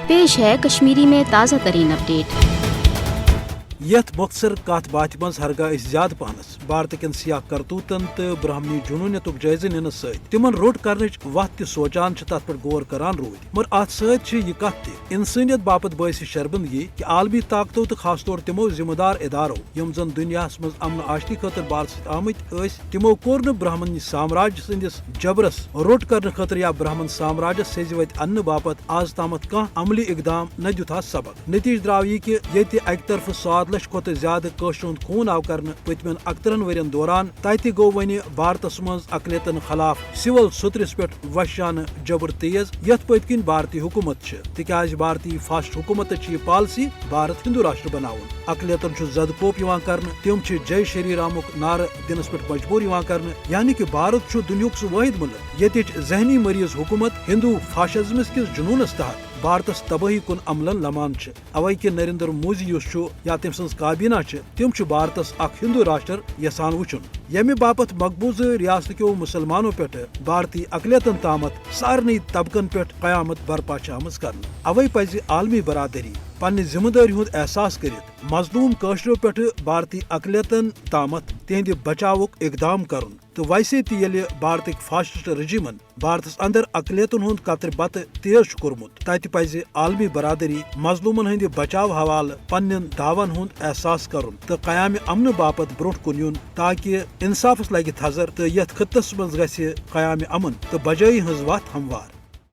पेश है कश्मीरी में ताज़ा तरीन अपडेट। यथ मुख्तसर कत बात मज हरगा ज्यादा पहनस भारत कन सियाह करतूतन तो ब्राह्मणी जुनूनियत जायज इन तिमन रोट कर वत सोचान तथ पे गौर करान रूद मगर अत सह कत इंसानियत बापत बायस शर्मिंदगी कि आलमी ताकतों तो खास तौर तिमो जिम्मेदार इदारों यम जन दुनिया मज अमन आशती खतर भारत सत आमत तिमो कोर न ब्राह्मण साम्राज्य सदिस जबरस रोट कर खतर या ब्राह्मण साम्राज्य सेज वत अन्न बापत आज तामत कह अमली इकदाम न दुथा सबक नतीज द्राव यह कि ये अक तरफ 7 लाख खुद ज्यादा कशर खून आव कर पतमन 71 वरियन दौरान तत गो वन भारत मज अकलियतन खिलाफ सिविल सुतरस पे वशान जबर तेज यथ पतकिन भारतीय हुकूमत तिकाज भारतीय फास्ट हुकूमत पॉलिसी भारत हिंदू राष्ट्र बनावन अकलियतन जदकोप कर तिम जय श्री रामुक नार दिनस पे मजबूर कर यानी कि भारत दुनियुक सह वाहिद मुल्क ये जहनी मरीज हुकूमत हिंदू फाशिज्म किस जुनूनस तहत भारतस तबाही कुन अमलन लमान अवै कि नरेंद्र मोदी या तम सज काबीना तिम भारतस अख हिंदू राष्ट्र यसान वुचुन यमे बापत मकबूज रियासत क्यों मुसलमानों पे भारतीय अकलियतन तामत सारनी तबकन पे कयामत बर्पा आमज कर अवै पज आलमी बरादरी पन्ने जिम्मेदारी हुंद एहसास करित मजलूम कशरों पे भारतीय अकलियतन तामत तिहंद बचावुक इकदाम करन तो वैसे ये भारत फाशिस्ट रजीमन भारतस अंदर अकलियतन हुंद कतर बत तेज कोरमुत तत पज आलमी बरादरी मजलूमन हंद बचाव हवाल पन्न दावन हुंद एहसास करन तो कयाम अमन बापत ब्रोट कुन युन ताकि इंसाफस लगे थजर तो यथ खत्तस मज गि कयाम अमन तो बजाई हज वत हमवार।